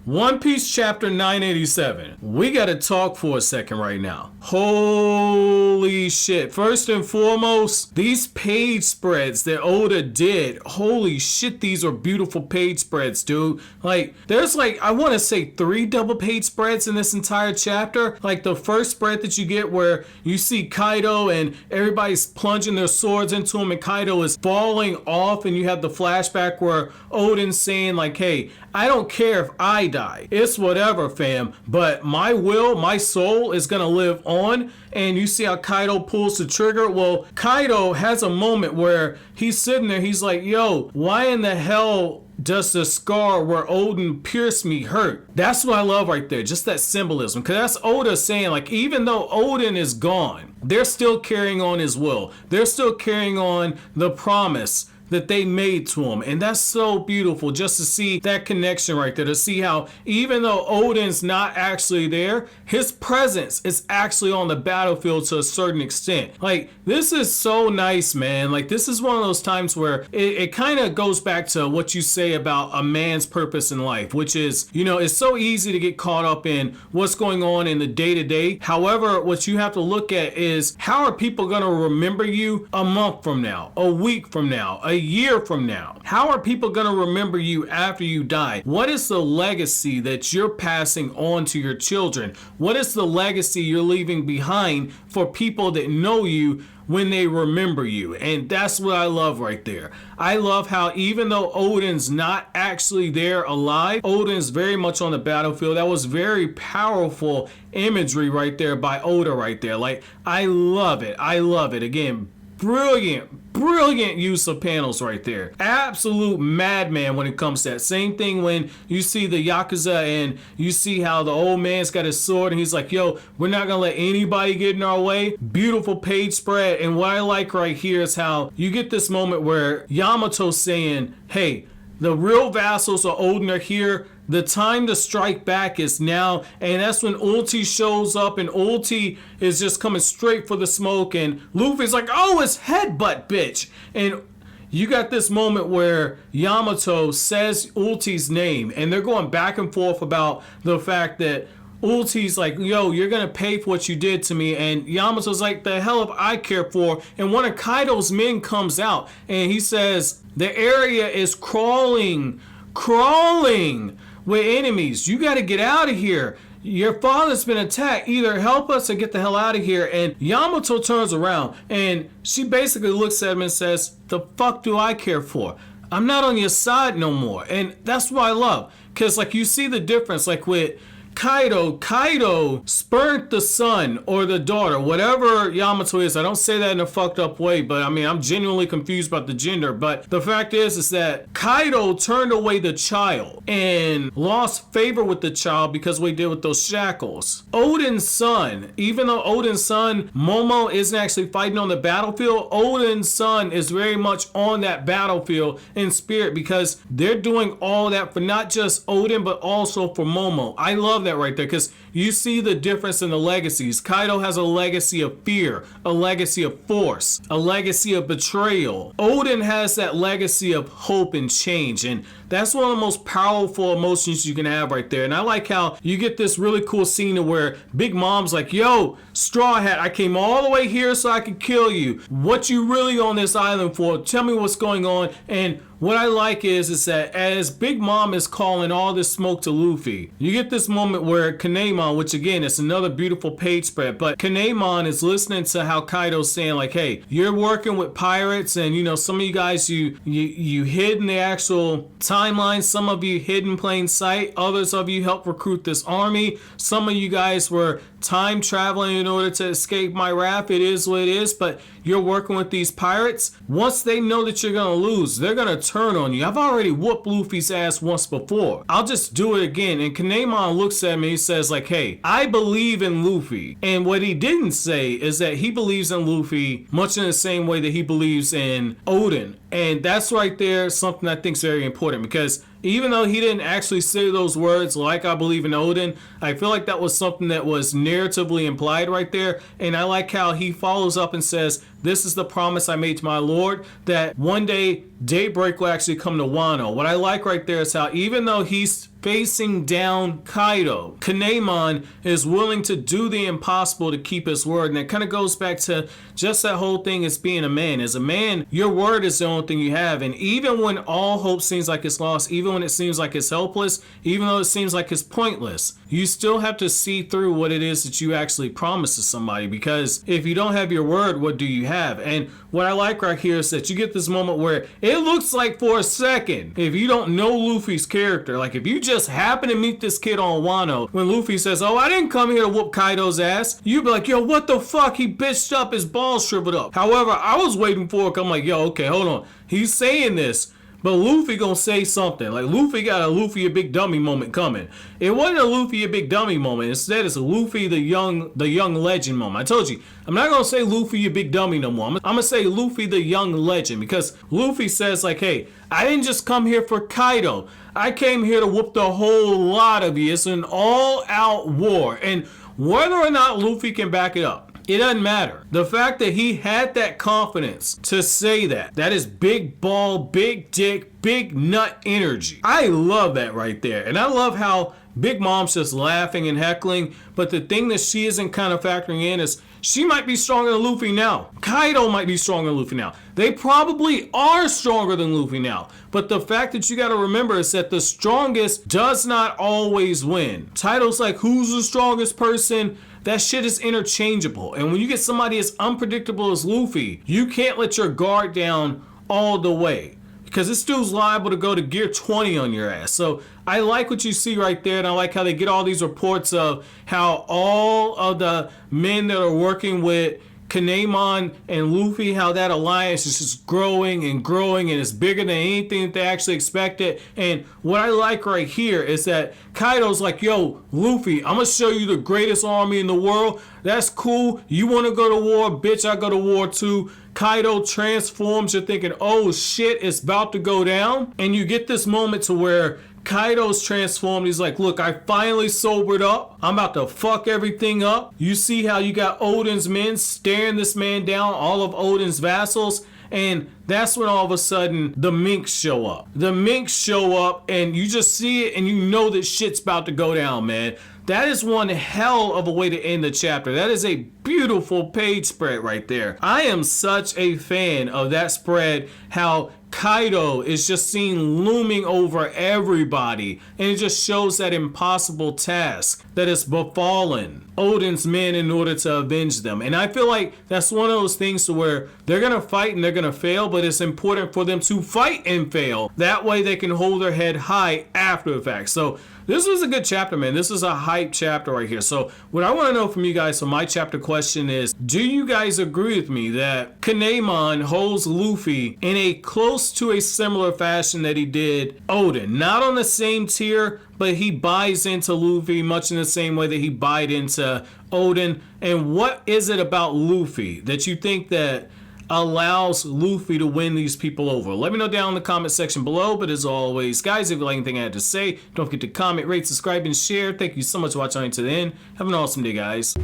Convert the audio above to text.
One Piece chapter 987. We gotta talk for a second right now. Holy shit. First and foremost, these page spreads that Oda did. Holy shit, these are beautiful page spreads, dude. Like, there's like, I want to say 3 double page spreads in this entire chapter. Like the first spread that you get where you see Kaido and everybody's plunging their swords into him and Kaido is falling off, and you have the flashback where Oden's saying like, hey, I don't care if I die. It's whatever, fam. But my will, my soul is gonna live on. And you see how Kaido pulls the trigger. Well, Kaido has a moment where he's sitting there. He's like, yo, why in the hell does the scar where Odin pierced me hurt? That's what I love right there. Just that symbolism. Because that's Oda saying, like, even though Odin is gone, they're still carrying on his will. They're still carrying on the promise that they made to him. And that's so beautiful just to see that connection right there, to see how even though Odin's not actually there, his presence is actually on the battlefield to a certain extent. Like, this is so nice, man. Like, this is one of those times where it kind of goes back to what you say about a man's purpose in life, which is, you know, it's so easy to get caught up in what's going on in the day-to-day. However, what you have to look at is, how are people going to remember you a month from now, a week from now, a year from now? How are people going to remember you after you die? What is the legacy that you're passing on to your children? What is the legacy you're leaving behind for people that know you when they remember you? And that's what I love right there. I love how even though Odin's not actually there alive, Odin's very much on the battlefield. That was very powerful imagery right there by Oda right there. Like, I love it. I love it. Again, brilliant use of panels right there. Absolute madman when it comes to that. Same thing when you see the Yakuza and you see how the old man's got his sword and he's like, yo, we're not gonna let anybody get in our way. Beautiful page spread. And what I like right here is how you get this moment where Yamato's saying, hey, the real vassals of Odin are here. The time to strike back is now. And that's when Ulti shows up, and Ulti is just coming straight for the smoke, and Luffy's like, oh, it's headbutt, bitch. And you got this moment where Yamato says Ulti's name, and they're going back and forth about the fact that Ulti's like, yo, you're gonna pay for what you did to me. And Yamato's like, the hell if I care for. And one of Kaido's men comes out and he says, the area is crawling with enemies. You gotta get out of here. Your father's been attacked. Either help us or get the hell out of here. And Yamato turns around and she basically looks at him and says, the fuck do I care for? I'm not on your side no more. And that's what I love. Because like you see the difference, like with Kaido spurned the son or the daughter, whatever Yamato is. I don't say that in a fucked up way, but I mean, I'm genuinely confused about the gender. But the fact is that Kaido turned away the child and lost favor with the child because of what he did with those shackles. Odin's son, even though Odin's son, Momo, isn't actually fighting on the battlefield, Odin's son is very much on that battlefield in spirit because they're doing all that for not just Odin, but also for Momo. I love that right there because you see the difference in the legacies. Kaido has a legacy of fear, a legacy of force, a legacy of betrayal. Odin has that legacy of hope and change, and that's one of the most powerful emotions you can have right there. And I like how you get this really cool scene where Big Mom's like, yo, Straw Hat, I came all the way here so I could kill you. What you really on this island for? Tell me what's going on. And what I like is that as Big Mom is calling all this smoke to Luffy, you get this moment where Kinemon, which again is another beautiful page spread, but Kinemon is listening to how Kaido's saying like, hey, you're working with pirates, and you know, some of you guys you hid in the actual timeline, some of you hid in plain sight, others of you helped recruit this army, some of you guys were time traveling in order to escape my wrath. It is what it is, but you're working with these pirates. Once they know that you're gonna lose, they're gonna turn on you. I've already whooped Luffy's ass once before. I'll just do it again. And Kinemon looks at me, he says like, hey, I believe in Luffy. And what he didn't say is that he believes in Luffy much in the same way that he believes in Odin. And that's right there something I think is very important, because even though he didn't actually say those words, like I believe in Odin, I feel like that was something that was narratively implied right there. And I like how he follows up and says, this is the promise I made to my Lord, that one day Daybreak will actually come to Wano. What I like right there is how even though he's facing down Kaido, Kinemon is willing to do the impossible to keep his word. And it kind of goes back to just that whole thing as being a man. As a man, your word is the only thing you have. And even when all hope seems like it's lost, even when it seems like it's helpless, even though it seems like it's pointless, you still have to see through what it is that you actually promise to somebody. Because if you don't have your word, what do you have? And what I like right here is that you get this moment where it looks like for a second, if you don't know Luffy's character, like if you just happen to meet this kid on Wano, when Luffy says, oh, I didn't come here to whoop Kaido's ass, you'd be like, yo, what the fuck? He bitched up, his balls shriveled up. However, I was waiting for it. I'm like, yo, okay, hold on. He's saying this, but Luffy gonna say something. Like, Luffy got a Luffy a big dummy moment coming. It wasn't a Luffy a big dummy moment. Instead, it's a Luffy the young legend moment. I told you, I'm not gonna say Luffy a big dummy no more. I'm gonna say Luffy the young legend, because Luffy says like, hey, I didn't just come here for Kaido. I came here to whoop the whole lot of you. It's an all-out war. And whether or not Luffy can back it up, it doesn't matter. The fact that he had that confidence to say that is big ball, big dick, big nut energy. I love that right there. And I love how Big Mom's just laughing and heckling, but the thing that she isn't kind of factoring in is she might be stronger than Luffy now. Kaido might be stronger than Luffy now. They probably are stronger than Luffy now. But the fact that you got to remember is that the strongest does not always win. Titles like who's the strongest person, that shit is interchangeable. And when you get somebody as unpredictable as Luffy, you can't let your guard down all the way, because this dude's liable to go to gear 20 on your ass. So I like what you see right there, and I like how they get all these reports of how all of the men that are working with Kinemon and Luffy, how that alliance is just growing and growing, and it's bigger than anything that they actually expected. And what I like right here is that Kaido's like, yo, Luffy, I'm gonna show you the greatest army in the world. That's cool. You want to go to war? Bitch, I go to war too. Kaido transforms. You're thinking, oh shit, it's about to go down. And you get this moment to where Kaido's transformed. He's like, look, I finally sobered up. I'm about to fuck everything up. You see how you got Oden's men staring this man down, all of Oden's vassals. And that's when all of a sudden the minks show up. The minks show up and you just see it and you know that shit's about to go down, man. That is one hell of a way to end the chapter. That is a beautiful page spread right there. I am such a fan of that spread, how Kaido is just seen looming over everybody, and it just shows that impossible task that has befallen Oden's men in order to avenge them. And I feel like that's one of those things to where they're gonna fight and they're gonna fail, but it's important for them to fight and fail. That way they can hold their head high after the fact. So this was a good chapter, man. This is a hype chapter right here. So what I want to know from you guys, so my chapter question is, do you guys agree with me that Kinemon holds Luffy in a close to a similar fashion that he did Oden? Not on the same tier, but he buys into Luffy much in the same way that he bought into Oden. And what is it about Luffy that you think that allows Luffy to win these people over? Let me know down in the comment section below. But as always, guys, if you like anything I had to say, don't forget to comment, rate, subscribe, and share. Thank you so much for watching to the end. Have an awesome day, guys.